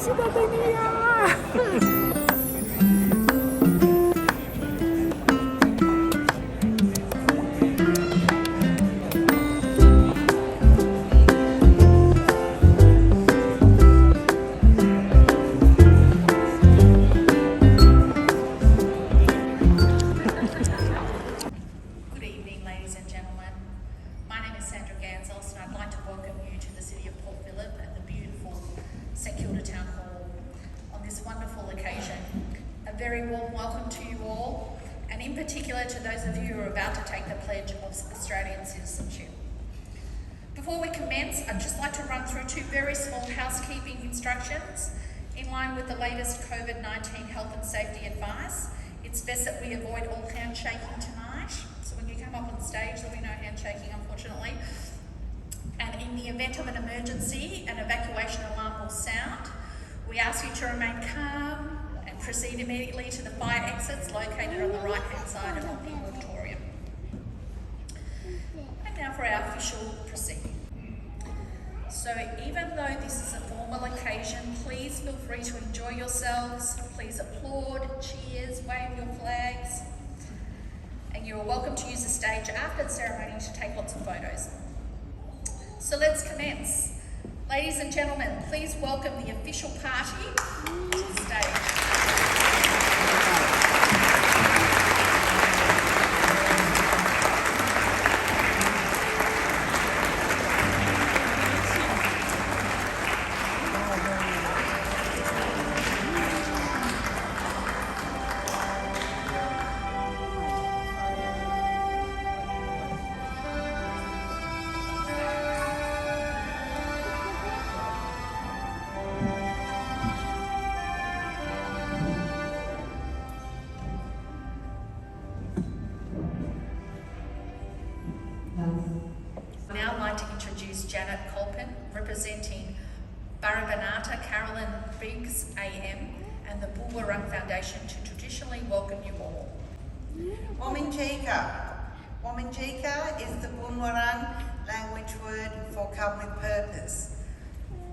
cidadania! Very warm welcome to you all, and in particular to those of you who are about to take the pledge of Australian citizenship. Before we commence, I'd just like to run through two very small housekeeping instructions. In line with the latest COVID-19 health and safety advice, it's best that we avoid all handshaking tonight. So when you come up on stage, there'll be no handshaking, unfortunately. And in the event of an emergency, an evacuation alarm will sound. We ask you to remain calm, proceed immediately to the fire exits located on the right-hand side of the auditorium. And now for our official proceeding. So even though this is a formal occasion, please feel free to enjoy yourselves. Please applaud, cheers, wave your flags. And you are welcome to use the stage after the ceremony to take lots of photos. So let's commence. Ladies and gentlemen, please welcome the official party to the stage. I'd now like to introduce Janet Colpin, representing Barabanata Carolyn Briggs AM and the Bulwarung Foundation, to traditionally welcome you all. Wominjeka. Wominjeka is the Bulwarung language word for come with purpose,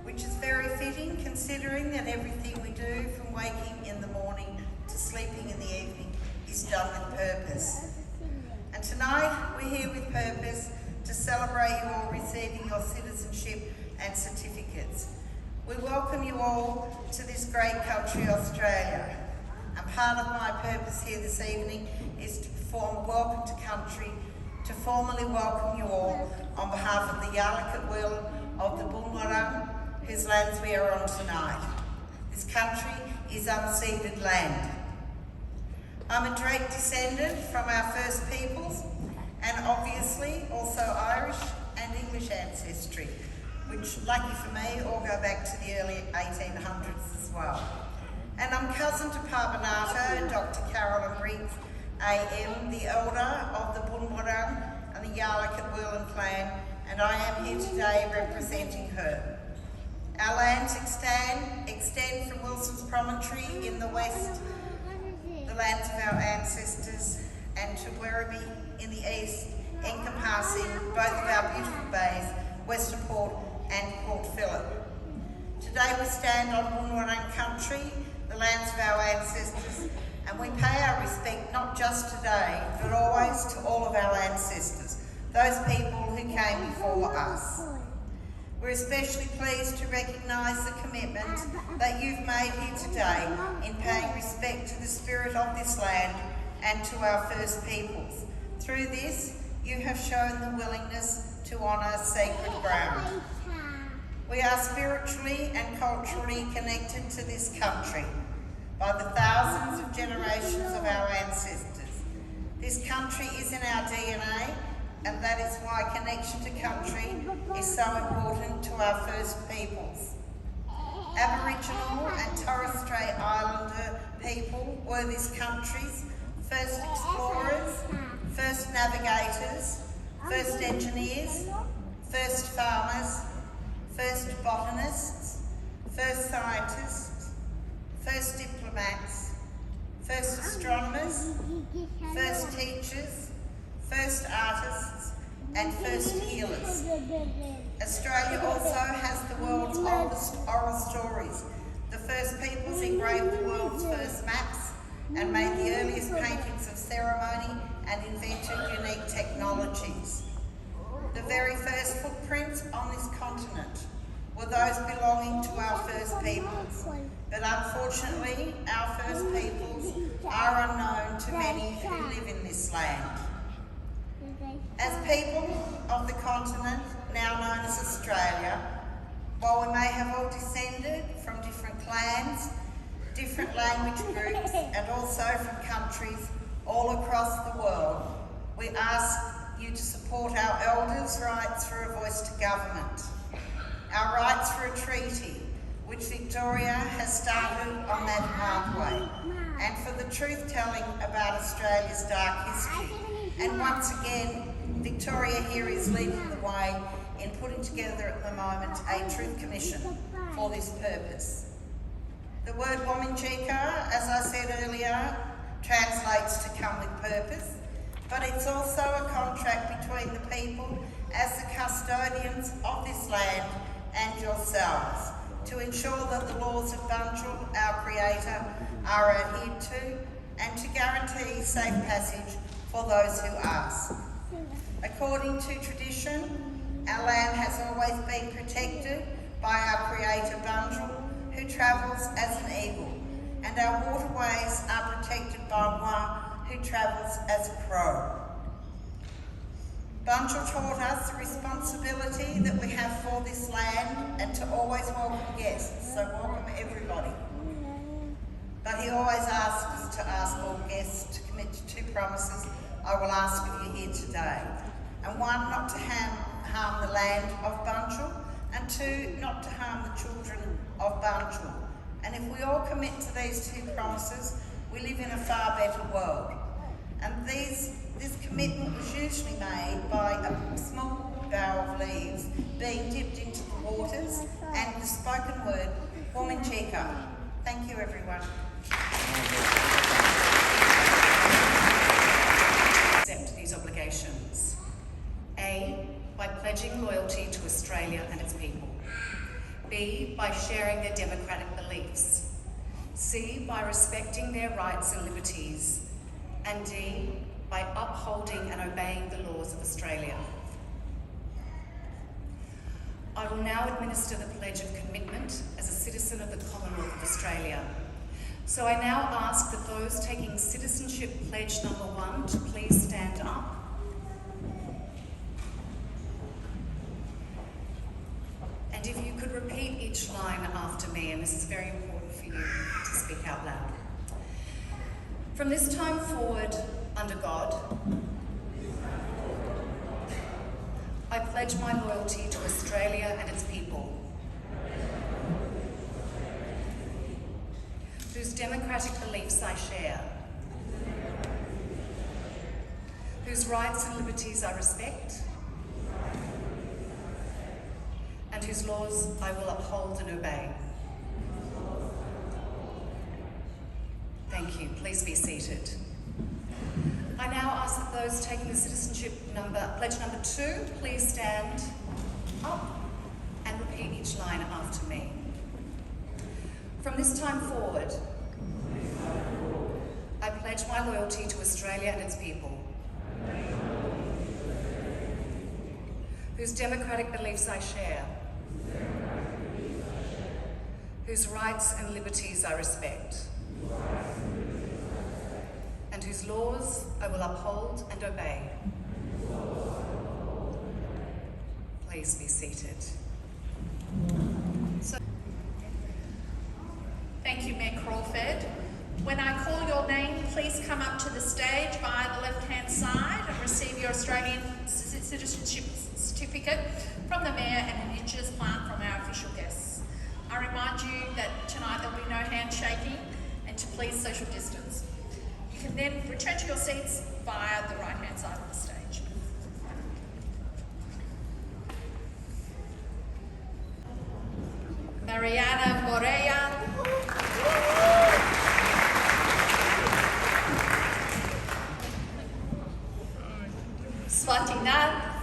which is very fitting considering that everything we do from waking in the morning to sleeping in the evening is done with purpose. And tonight we're here with purpose to celebrate you all receiving your citizenship and certificates. We welcome you all to this great country, Australia. And part of my purpose here this evening is to perform a welcome to country, to formally welcome you all on behalf of the Yalukit will of the Bulwarung, whose lands we are on tonight. This country is unceded land. I'm a direct descendant from our First Peoples, and obviously also Irish and English ancestry, which, lucky for me, all go back to the early 1800s as well. And I'm cousin to Parbanata, Dr. Carolyn Briggs AM, the elder of the Bulwarung and the Yalukit Wirlan clan, and I am here today representing her. Our lands extend from Wilson's Promontory in the west, the lands of our ancestors, and to Werribee in the east, encompassing both of our beautiful bays, Western Port and Port Phillip. Today we stand on Bulwarung country, the lands of our ancestors, and we pay our respect not just today, but always to all of our ancestors, those people who came before us. We're especially pleased to recognise the commitment that you've made here today in paying respect to the spirit of this land and to our First Peoples. Through this, you have shown the willingness to honour sacred ground. We are spiritually and culturally connected to this country by the thousands of generations of our ancestors. This country is in our DNA, and that is why connection to country is so important to our First Peoples. Aboriginal and Torres Strait Islander people were this country's first explorers, first navigators, first engineers, first farmers, first botanists, first scientists, first diplomats, first astronomers, first teachers, first artists, and first healers. Australia also has the world's oldest oral stories, the first peoples engraved the world's first maps and made the earliest paintings of ceremony and invented unique technologies. The very first footprints on this continent were those belonging to our first peoples, but unfortunately our first peoples are unknown to many who live in this land. As people of the continent, now known as Australia, while we may have all descended from different clans, different language groups, and also from countries all across the world, we ask you to support our elders' rights for a voice to government, our rights for a treaty, which Victoria has started on that pathway, and for the truth-telling about Australia's dark history. And once again, Victoria here is leading the way in putting together at the moment a Truth Commission for this purpose. The word Wominjeka, as I said earlier, translates to come with purpose, but it's also a contract between the people as the custodians of this land and yourselves to ensure that the laws of Bunjil, our Creator, are adhered to and to guarantee safe passage for those who ask. According to tradition, our land has always been protected by our Creator Bunjil, who travels as an eagle, and our waterways are protected by Wa, who travels as a crow. Bunjil taught us the responsibility that we have for this land and to always welcome guests, so welcome everybody. But he always asks us to ask all guests to commit to 2 promises I will ask of you here today. And 1, not to harm the land of Bunjil, and 2, not to harm the children of Bunjil. And if we all commit to these 2 promises, we live in a far better world. And this commitment was usually made by a small bough of leaves being dipped into the waters and the spoken word, Wominjeka. Thank you, everyone. Accept these obligations. A, by pledging loyalty to Australia and its people. B, by sharing their democratic beliefs. C, by respecting their rights and liberties. And D, by upholding and obeying the laws of Australia. I will now administer the Pledge of Commitment as a citizen of the Commonwealth of Australia. So I now ask that those taking Citizenship Pledge number 1 to please stand up. And if you could repeat each line after me, and this is very important for you to speak out loud. From this time forward, under God, I pledge my loyalty to Australia and its people, whose democratic beliefs I share, whose rights and liberties I respect, and whose laws I will uphold and obey. Thank you. Please be seated. I now ask that those taking the Pledge number 2, please stand up and repeat each line after me. From this time forward, I pledge my loyalty to Australia and its people, whose democratic beliefs I share, whose rights and liberties I respect, and whose laws I will uphold and obey. Please be seated. Thank you, Mayor Crawford. When I call your name, please come up to the stage via the left-hand side and receive your Australian citizenship certificate from the Mayor and an Indigenous plant from our official guests. I remind you that tonight there will be no handshaking and to please social distance. You can then return to your seats via the right-hand side of the stage. Mariana Moreira. Swatinan.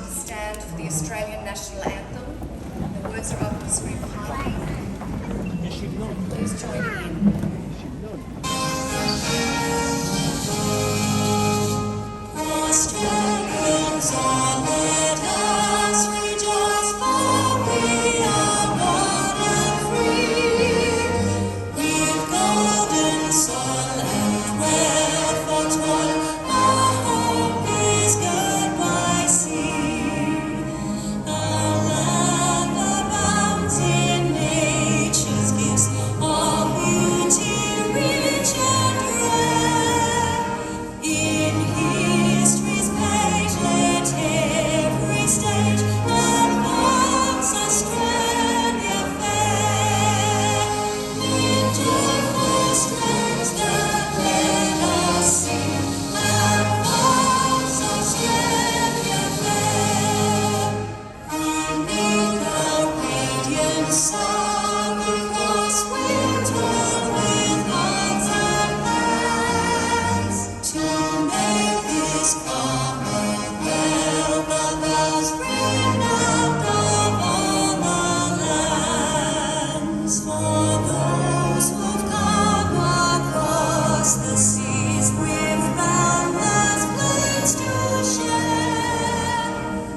to stand for the Australian national anthem. The words are up on the screen behind me. Please join in. Australians all let us rejoice, for we are one and free. We've golden soil and wealth for toil, our hope is good by sea. Our land abounds in nature's gifts, all beauty rich and rare. In history's page, let every stage advance Australia fair. In joyful strains that let us sing, advance Australia fair. Beneath our radiant sun, across winter with hearts and hands, to make this commonwealth of ours renowned of all our lands. For those who've come across the seas with boundless plains to share,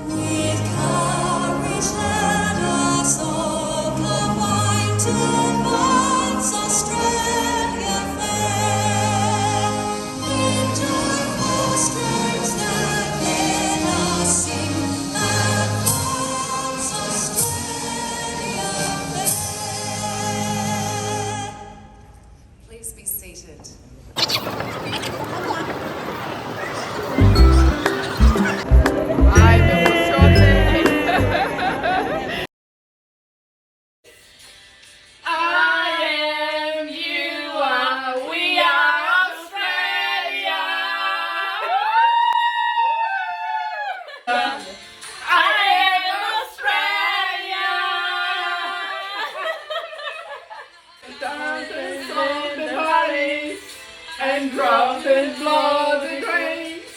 with courage let us all combine to advance Australia fair. In joyful strains that let us sing, advance Australia fair. Please be seated. I am, you are, we are Australia. I am Australia. Dance on the valleys and drums and blow the grains.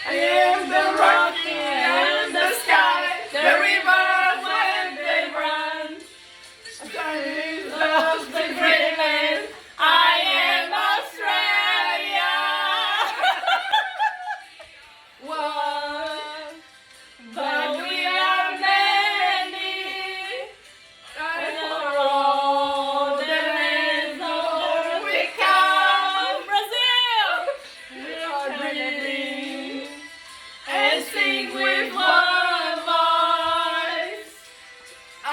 I am the rocky and the sky, the rivers when they run. Australia loves the great land. I am Australia. One, but we are many. And for all the lands of we come, Brazil. We are dreaming and sing with one voice. I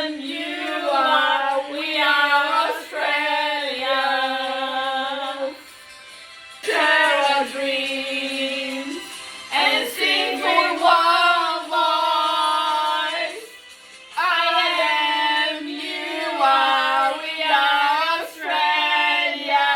am, you are, we are Australia. Share our dreams and sing with one voice. I am, you are, we are Australia.